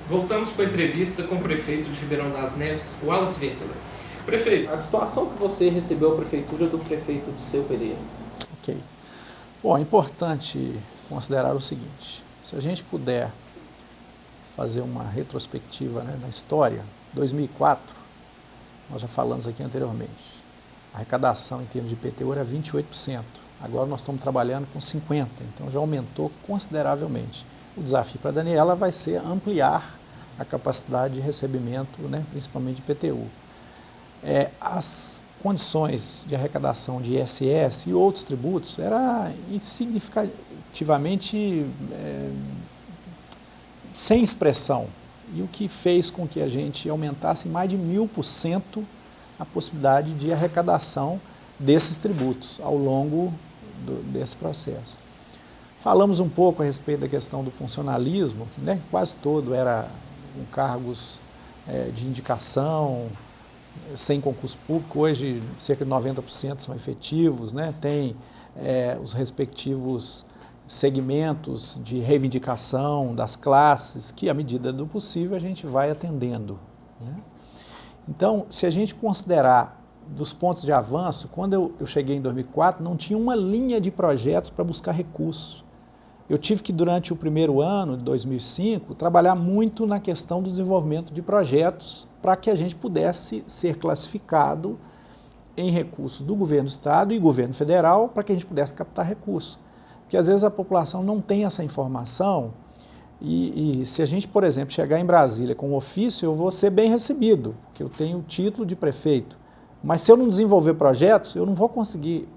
Voltamos com a entrevista com o prefeito de Ribeirão das Neves, Wallace Ventura. Prefeito, a situação que você recebeu a prefeitura do prefeito Disseu Pereira. Ok. Bom, é importante considerar o seguinte, se a gente puder fazer uma retrospectiva, né, na história, 2004, nós já falamos aqui anteriormente, a arrecadação em termos de IPTU era 28%, agora nós estamos trabalhando com 50%, então já aumentou consideravelmente. O desafio para a Daniela vai ser ampliar a capacidade de recebimento, né, principalmente de IPTU. As condições de arrecadação de ISS e outros tributos eram insignificativamente sem expressão, e o que fez com que a gente aumentasse em mais de 1000% a possibilidade de arrecadação desses tributos ao longo desse processo. Falamos um pouco a respeito da questão do funcionalismo, que, né, quase todo era com cargos de indicação, sem concurso público. Hoje cerca de 90% são efetivos, né? Tem os respectivos segmentos de reivindicação das classes, que à medida do possível a gente vai atendendo, né? Então, se a gente considerar dos pontos de avanço, quando eu cheguei em 2004, não tinha uma linha de projetos para buscar recursos. Eu tive que, durante o primeiro ano, de 2005, trabalhar muito na questão do desenvolvimento de projetos para que a gente pudesse ser classificado em recursos do governo do Estado e governo federal para que a gente pudesse captar recursos. Porque às vezes a população não tem essa informação e se a gente, por exemplo, chegar em Brasília com um ofício, eu vou ser bem recebido, porque eu tenho o título de prefeito. Mas se eu não desenvolver projetos, eu não vou conseguir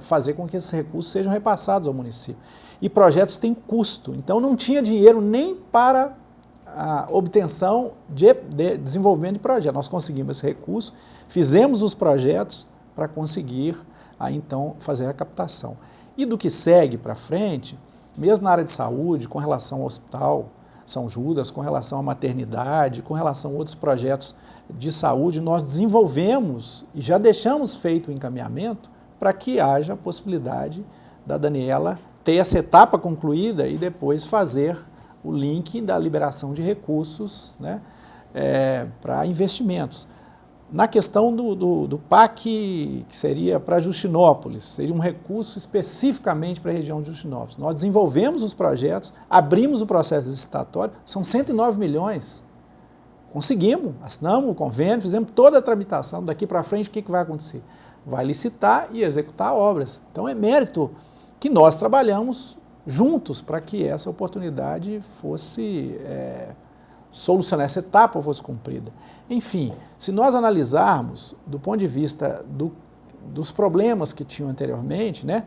fazer com que esses recursos sejam repassados ao município. E projetos têm custo, então não tinha dinheiro nem para a obtenção de desenvolvimento de projetos. Nós conseguimos esse recurso, fizemos os projetos para conseguir, aí então, fazer a captação. E do que segue para frente, mesmo na área de saúde, com relação ao Hospital São Judas, com relação à maternidade, com relação a outros projetos de saúde, nós desenvolvemos e já deixamos feito o encaminhamento para que haja a possibilidade da Daniela ter essa etapa concluída e depois fazer o link da liberação de recursos, né, para investimentos. Na questão do PAC, que seria para Justinópolis, seria um recurso especificamente para a região de Justinópolis. Nós desenvolvemos os projetos, abrimos o processo licitatório, são 109 milhões. Conseguimos, assinamos o convênio, fizemos toda a tramitação. Daqui para frente, o que vai acontecer? Vai licitar e executar obras. Então, é mérito que nós trabalhamos juntos para que essa oportunidade fosse solucionar, essa etapa fosse cumprida. Enfim, se nós analisarmos do ponto de vista dos problemas que tinham anteriormente, né,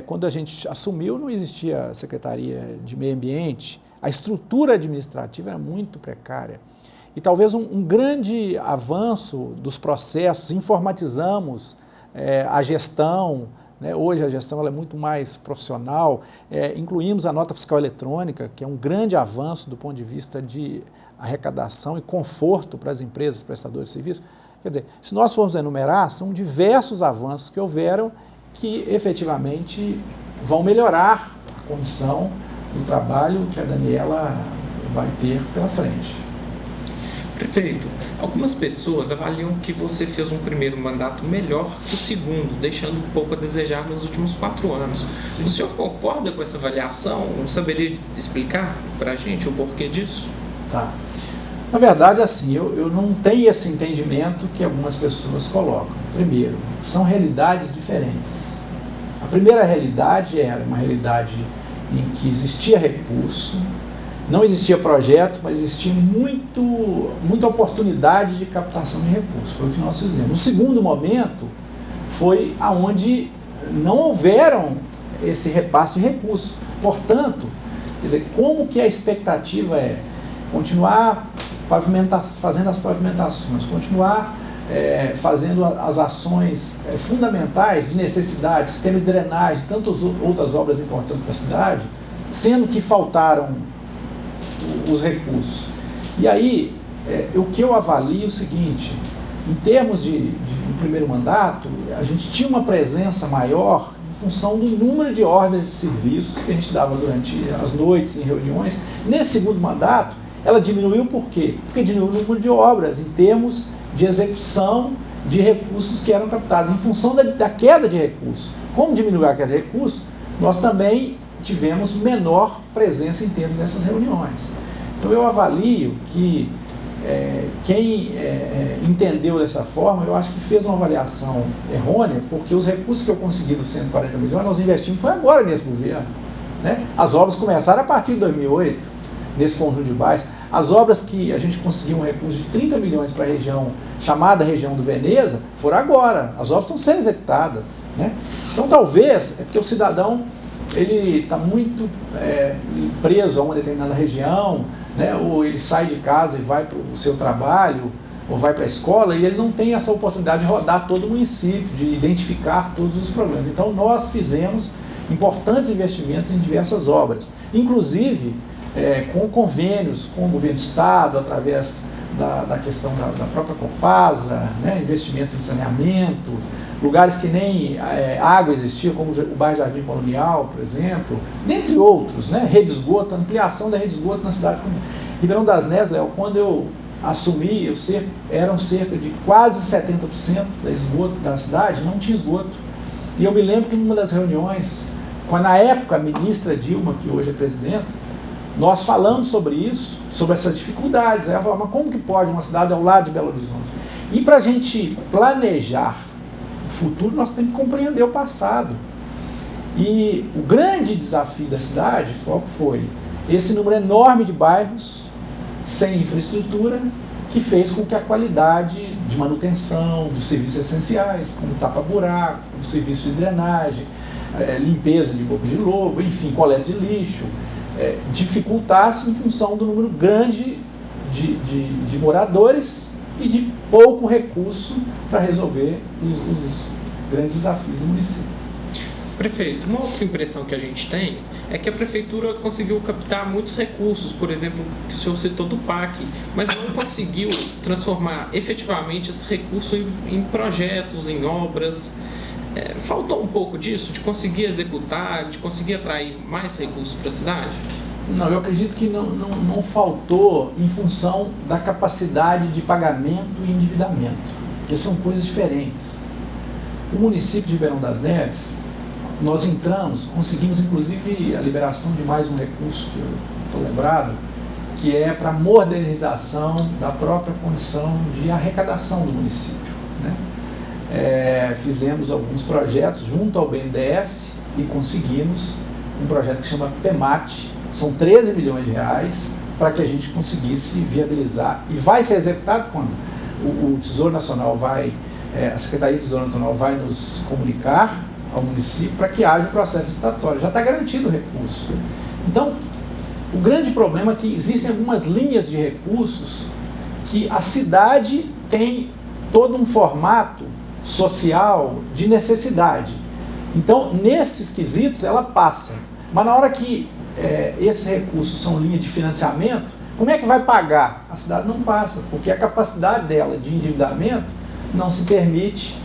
quando a gente assumiu não existia Secretaria de Meio Ambiente, a estrutura administrativa era muito precária. E talvez um grande avanço dos processos, informatizamos a gestão, né? Hoje a gestão ela é muito mais profissional, incluímos a nota fiscal eletrônica, que é um grande avanço do ponto de vista de arrecadação e conforto para as empresas prestadoras de serviço. Quer dizer, se nós formos enumerar, são diversos avanços que houveram que efetivamente vão melhorar a condição do trabalho que a Daniela vai ter pela frente. Prefeito, algumas pessoas avaliam que você fez um primeiro mandato melhor que o segundo, deixando um pouco a desejar nos últimos 4 anos. Sim. O senhor concorda com essa avaliação? Saberia explicar para a gente o porquê disso? Tá. Na verdade, assim, eu não tenho esse entendimento que algumas pessoas colocam. Primeiro, são realidades diferentes. A primeira realidade era uma realidade em que existia recurso, não existia projeto, mas existia muita oportunidade de captação de recursos. Foi o que nós fizemos. O segundo momento foi aonde não houveram esse repasse de recursos. Portanto, quer dizer, como que a expectativa é continuar fazendo as pavimentações, continuar fazendo as ações fundamentais de necessidade, sistema de drenagem, tantas outras obras importantes para a cidade, sendo que faltaram os recursos. E aí, o que eu avalio é o seguinte, em termos de primeiro mandato, a gente tinha uma presença maior em função do número de ordens de serviço que a gente dava durante as noites em reuniões. Nesse segundo mandato, Ela diminuiu por quê? Porque diminuiu o número de obras em termos de execução de recursos que eram captados, em função da queda de recursos. Como diminuiu a queda de recursos, nós também tivemos menor presença em termos dessas reuniões. Então eu avalio que quem entendeu dessa forma, eu acho que fez uma avaliação errônea, porque os recursos que eu consegui dos 140 milhões, nós investimos foi agora nesse governo. Né? As obras começaram a partir de 2008, nesse conjunto de bairros. As obras que a gente conseguiu um recurso de 30 milhões para a região, chamada região do Veneza, foram agora. As obras estão sendo executadas. Né? Então talvez, é porque o cidadão ele está muito preso a uma determinada região, né? Ou ele sai de casa e vai para o seu trabalho, ou vai para a escola, e ele não tem essa oportunidade de rodar todo o município, de identificar todos os problemas. Então nós fizemos importantes investimentos em diversas obras, inclusive com convênios com o governo do estado, através da questão da própria Copasa, né? Investimentos em saneamento, lugares que nem água existia, como o bairro Jardim Colonial, por exemplo, dentre outros, né? Rede de esgoto, ampliação da rede de esgoto na cidade. Ribeirão das Neves, Léo, quando eu assumi, eram cerca de quase 70% da esgoto da cidade, não tinha esgoto. E eu me lembro que numa das reuniões, quando na época a ministra Dilma, que hoje é presidenta, nós falamos sobre isso, sobre essas dificuldades. Ela falou, mas como que pode uma cidade ao lado de Belo Horizonte? E para a gente planejar o futuro, nós temos que compreender o passado. E o grande desafio da cidade, qual foi? Esse número enorme de bairros sem infraestrutura, que fez com que a qualidade de manutenção dos serviços essenciais, como tapa-buraco, o serviço de drenagem, limpeza de boca de lobo, enfim, coleta de lixo, dificultasse em função do número grande de moradores e de pouco recurso para resolver os grandes desafios do município. Prefeito, uma outra impressão que a gente tem é que a prefeitura conseguiu captar muitos recursos, por exemplo, que o senhor citou do PAC, mas não conseguiu transformar efetivamente esse recurso em projetos, em obras. Faltou um pouco disso, de conseguir executar, de conseguir atrair mais recursos para a cidade? Não, eu acredito que não faltou em função da capacidade de pagamento e endividamento, porque são coisas diferentes. O município de Ribeirão das Neves, nós conseguimos inclusive a liberação de mais um recurso, que eu estou lembrado, que é para a modernização da própria condição de arrecadação do município. Né? Fizemos alguns projetos junto ao BNDES e conseguimos um projeto que chama PEMAT, são 13 milhões de reais para que a gente conseguisse viabilizar, e vai ser executado quando o Tesouro Nacional a Secretaria do Tesouro Nacional vai nos comunicar ao município para que haja o processo estatório, já está garantido o recurso. Então, o grande problema é que existem algumas linhas de recursos que a cidade tem todo um formato social de necessidade. Então, nesses quesitos, ela passa. Mas na hora que esses recursos são linha de financiamento, como é que vai pagar? A cidade não passa, porque a capacidade dela de endividamento não se permite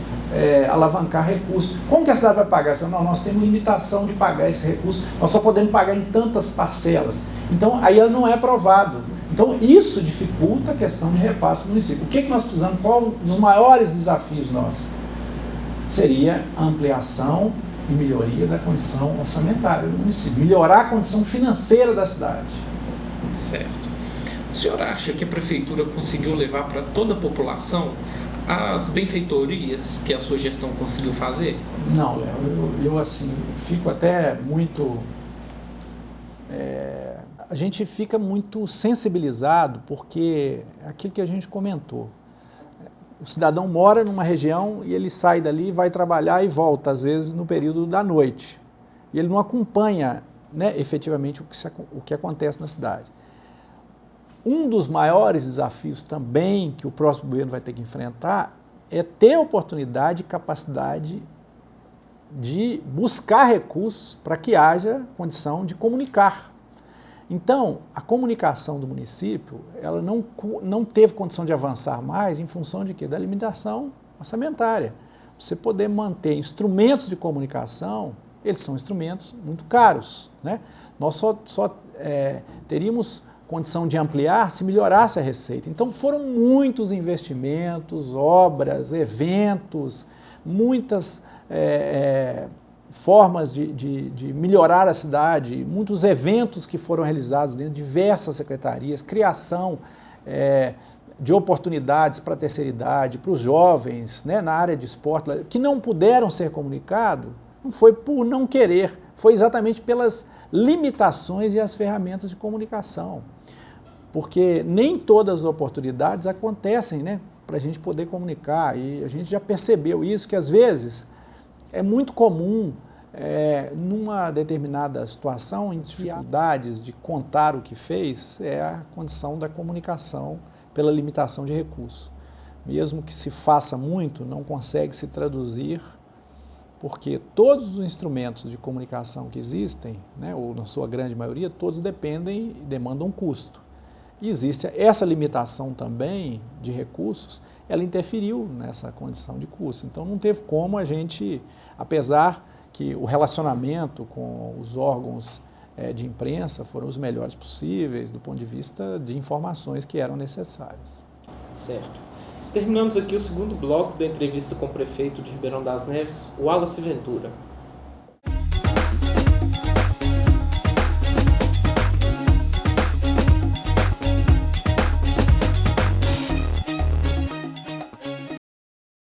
alavancar recursos. Como que a cidade vai pagar? Não, nós temos limitação de pagar esse recurso, nós só podemos pagar em tantas parcelas. Então, aí ela não é aprovado. Então, isso dificulta a questão de repasse do município. O que nós precisamos? Qual um dos maiores desafios nossos? Seria a ampliação e melhoria da condição orçamentária do município. Melhorar a condição financeira da cidade. Certo. O senhor acha que a prefeitura conseguiu levar para toda a população as benfeitorias que a sua gestão conseguiu fazer? Não, Léo, eu assim, fico até muito... a gente fica muito sensibilizado porque é aquilo que a gente comentou. O cidadão mora numa região e ele sai dali, vai trabalhar e volta, às vezes, no período da noite. E ele não acompanha, né, efetivamente o que acontece na cidade. Um dos maiores desafios também que o próximo governo vai ter que enfrentar é ter oportunidade e capacidade de buscar recursos para que haja condição de comunicar. Então, a comunicação do município, ela não teve condição de avançar mais em função de quê? Da limitação orçamentária. Você poder manter instrumentos de comunicação, eles são instrumentos muito caros, né? Nós só teríamos condição de ampliar se melhorasse a receita. Então foram muitos investimentos, obras, eventos, muitas formas de melhorar a cidade, muitos eventos que foram realizados dentro de diversas secretarias, criação de oportunidades para a terceira idade, para os jovens, né, na área de esporte, que não puderam ser comunicados, não foi por não querer, foi exatamente pelas limitações e as ferramentas de comunicação. Porque nem todas as oportunidades acontecem, né, para a gente poder comunicar, e a gente já percebeu isso, que às vezes é muito comum, numa determinada situação, em dificuldades de contar o que fez, é a condição da comunicação pela limitação de recursos. Mesmo que se faça muito, não consegue se traduzir, porque todos os instrumentos de comunicação que existem, né, ou na sua grande maioria, todos dependem e demandam um custo. E existe essa limitação também de recursos, ela interferiu nessa condição de custo. Então não teve como a gente, apesar que o relacionamento com os órgãos de imprensa foram os melhores possíveis do ponto de vista de informações que eram necessárias. Certo. Terminamos aqui o segundo bloco da entrevista com o prefeito de Ribeirão das Neves, Wallace Ventura.